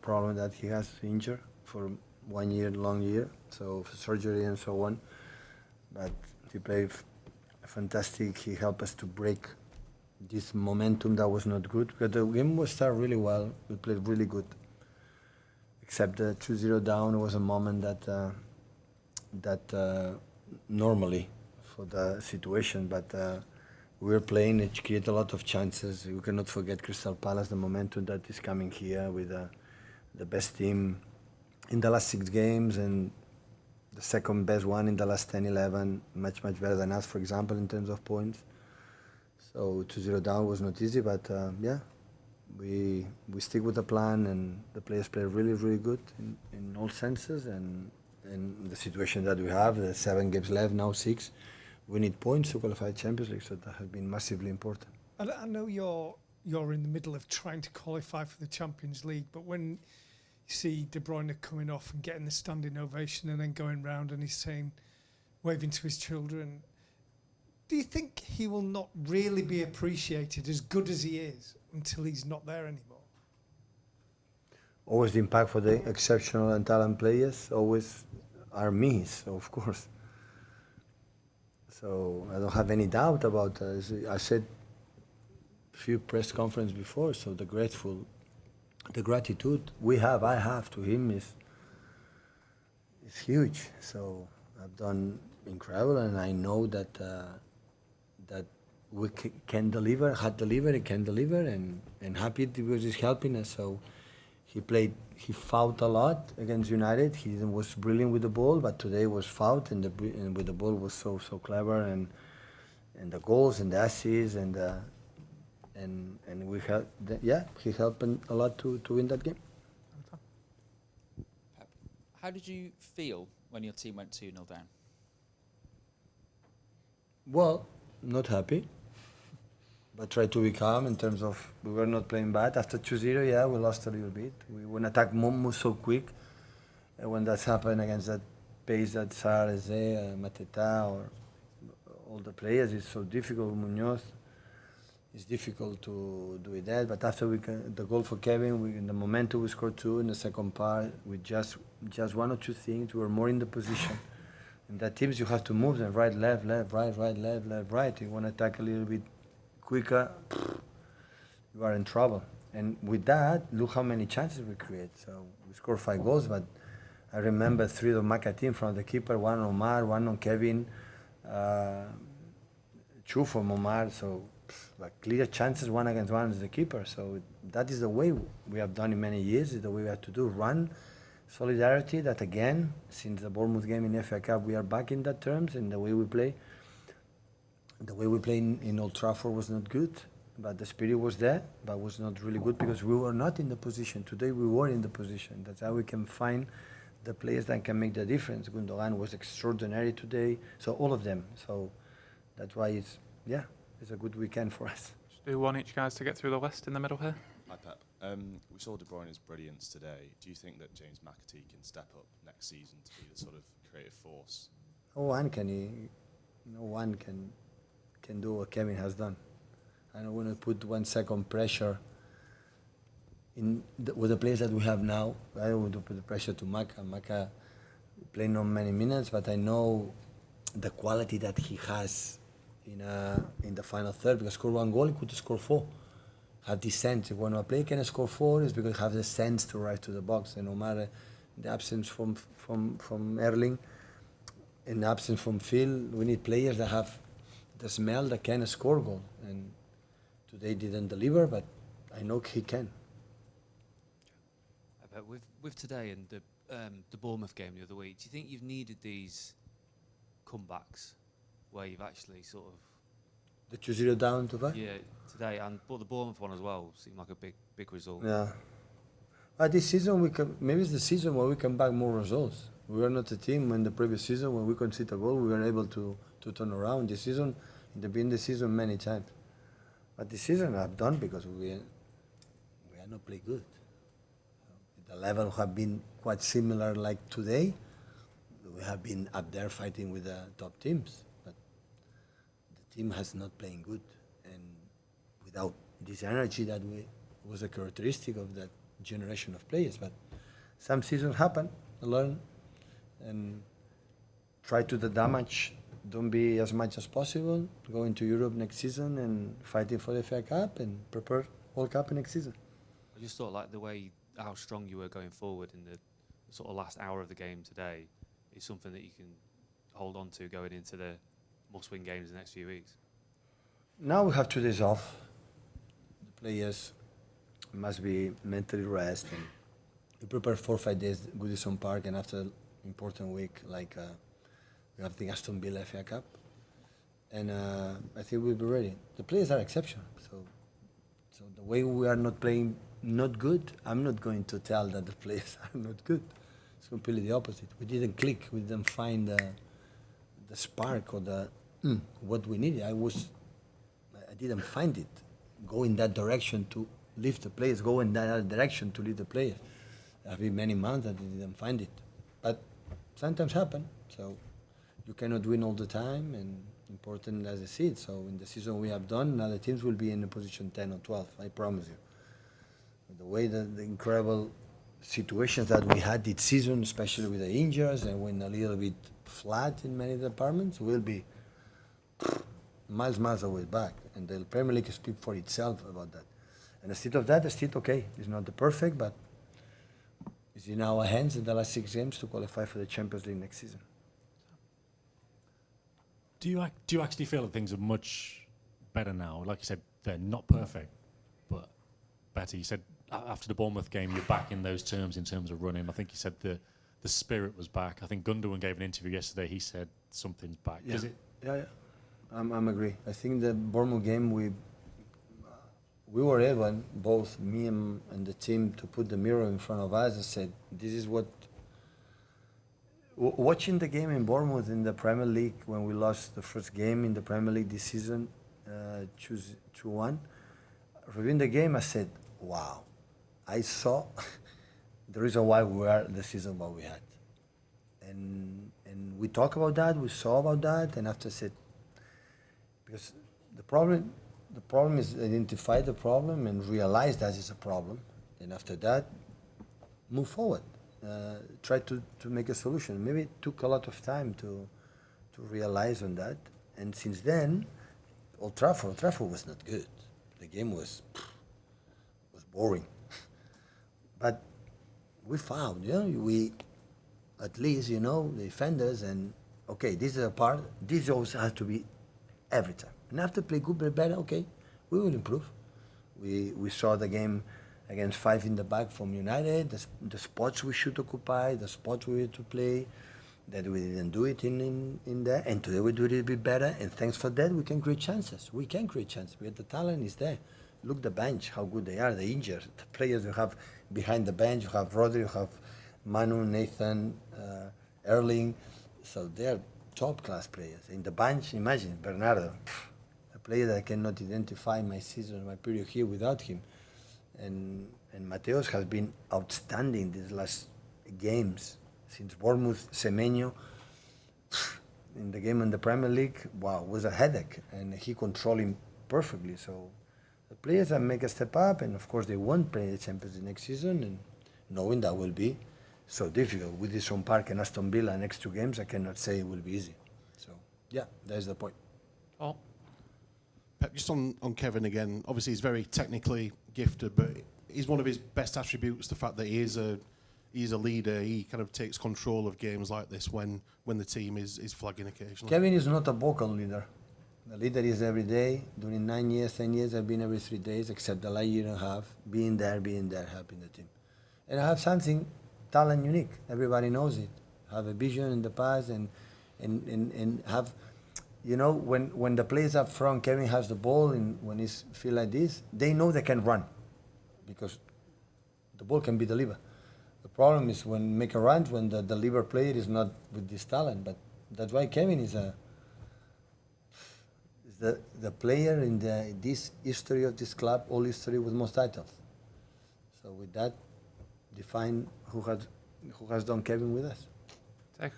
problem that he has injured for 1 year, long year, so for surgery and so on. But he played fantastic. He helped us to break this momentum that was not good, because the game was started really well. We played really good, except the 2-0 down was a moment that normally for the situation, but we were playing. It created a lot of chances. We cannot forget Crystal Palace, the momentum that is coming here with the best team in the last 6 games and the second best one in the last 10, 11, much better than us, for example, in terms of points. So 2-0 down was not easy, but yeah, we stick with the plan, and the players play really good in all senses, and the situation that we have, the 7 games left, now 6, we need points to qualify Champions League, so that has been massively important. I know you're in the middle of trying to qualify for the Champions League, but when you see De Bruyne coming off and getting the standing ovation and then going round and he's saying, waving to his children, do you think he will not really be appreciated as good as he is until he's not there anymore? Always the impact for the exceptional and talent players always are me, so of course. So I don't have any doubt about that. I said a few press conferences before, so the gratitude I have to him is huge. So I've done incredible, and I know that that we can deliver, had delivered, and can deliver, and happy because he's helping us. So he fought a lot against United. He was brilliant with the ball, but today was fought, and with the ball was so clever, and the goals and the assists and we helped. Yeah, he helped a lot to win that game. Pep, how did you feel when your team went 2-0 down? Well, not happy, but try to be calm in terms of we were not playing bad. After 2-0, yeah, we lost a little bit. We went attack move so quick. And when that's happened against that pace that Sarr, Mateta, or all the players, it's so difficult. Munoz, it's difficult to do it that. But after the goal for Kevin, in the momentum we scored 2 in the second part, with just 1 or 2 things, we were more in the position. In that teams, you have to move them right, left, right, left, right. You want to attack a little bit quicker, you are in trouble. And with that, look how many chances we create. So we scored 5 goals, but I remember 3 of Makati from the keeper, 1 on Omar, 1 on Kevin, 2 from Omar. So like clear chances, 1 against 1 is the keeper. So that is the way we have done in many years, is the way we have to do, run, solidarity, that again, since the Bournemouth game in FA Cup, we are back in that terms, and the way we play. The way we play in Old Trafford was not good, but the spirit was there, but was not really good because we were not in the position. Today we were in the position. That's how we can find the players that can make the difference. Gundogan was extraordinary today, so all of them. So that's why it's a good weekend for us. Just do one each, guys, to get through the West in the middle here. Hi, Pep. We saw De Bruyne's brilliance today. Do you think that James McAtee can step up next season to be the sort of creative force? No one can do what Kevin has done. I don't want to put 1 second pressure with the players that we have now. I don't want to put the pressure to Maka. Maka played not many minutes, but I know the quality that he has in the final third, because score 1 goal, he could score 4. Have this sense. When a player can score 4, is because he has the sense to rise to the box. And no matter the absence from Erling, in the absence from Phil, we need players that have the smell that can score goal. And today didn't deliver, but I know he can. But with today and the Bournemouth game the other week, do you think you've needed these comebacks where you've actually sort of... The 2-0 down to that? Yeah, today, but the Bournemouth one as well seemed like a big result. Yeah. But this season, maybe it's the season where we come back more results. We were not a team in the previous season when we conceded a goal, we were able to turn around. This season, in the beginning of the season, many times. But this season I've done because we are not play good. The level have been quite similar like today. We have been up there fighting with the top teams, but the team has not playing good. And without this energy that was a characteristic of that generation of players. But some seasons happen, learn, and try to the damage. Don't be as much as possible. Go into Europe next season and fighting for the FA Cup and prepare World Cup next season. I just thought like the way how strong you were going forward in the sort of last hour of the game today is something that you can hold on to going into the must-win games in the next few weeks. Now we have 2 days off. The players must be mentally rest and we prepare 4 or 5 days Goodison Park, and after important week like we have the Aston Villa FA Cup, and I think we'll be ready. The players are exceptional, so the way we are not playing not good, I'm not going to tell that the players are not good. It's completely the opposite. We didn't click. We didn't find the spark or the what we needed. I didn't find it. Go in that direction to lift the players. Go in that other direction to lift the players. There have been many months that I didn't find it, but sometimes happen. So you cannot win all the time, and important as I see it. So in the season we have done, other teams will be in a position 10 or 12. I promise you. The way that the incredible situations that we had this season, especially with the injuries and when a little bit flat in many departments, will be miles away back. And the Premier League speaks for itself about that. And instead of that, still okay. It's not the perfect, but it's in our hands in the last 6 games to qualify for the Champions League next season. Do you actually feel that things are much better now? Like you said, they're not perfect, but better. You said after the Bournemouth game, you're back in those terms in terms of running. I think you said the spirit was back. I think Gundogan gave an interview yesterday. He said something's back. Yeah. Is it? Yeah. I'm agree. I think the Bournemouth game, we were able, both me and the team, to put the mirror in front of us and said, this is what... Watching the game in Bournemouth in the Premier League, when we lost the first game in the Premier League this season, 2-1, reviewing the game, I said, wow, I saw the reason why we were the season what we had. And we talked about that, we saw about that, and after I said, because the problem is identify the problem and realize that it's a problem, and after that, move forward. Try to make a solution. Maybe it took a lot of time to realize on that, and since then, Old Trafford was not good. The game was boring. But we found, we at least, the defenders, and okay, this is a part. This always has to be every time. And after play good, play better, okay, we will improve. We saw the game against 5 in the back from United, the spots we should occupy, the spots we had to play, that we didn't do it in there, and today we do it a bit better, and thanks for that we can create chances. We can create chances. We have the talent is there. Look the bench, how good they are, the injured, the players you have behind the bench, you have Rodri, you have Manu, Nathan, Erling, so they're top-class players. In the bench, imagine, Bernardo, a player that I cannot identify my season, my period here without him. And Mateos has been outstanding these last games. Since Bournemouth, Semenyo, in the game in the Premier League, wow, was a headache. And he controlled him perfectly. So the players that make a step up, and of course they won't play the Champions League next season, and knowing that will be so difficult. With Goodison Park and Aston Villa next 2 games, I cannot say it will be easy. So, yeah, that's the point. Oh, Pep, just on Kevin again, obviously he's very technically gifted, but is one of his best attributes the fact that he's a leader. He kind of takes control of games like this when the team is flagging occasionally. Kevin is not a vocal leader. The leader is every day. During 9 years, 10 years, I've been every 3 days, except the last year and a half, being there, helping the team. And I have something, talent unique. Everybody knows it. I have a vision in the past and have... when the players up front, Kevin has the ball, and when he feel like this, they know they can run because the ball can be delivered. The problem is when make a run when the deliver player is not with this talent. But that's why Kevin is the player in this history of this club, all history with most titles. So with that, define who has done Kevin with us. take a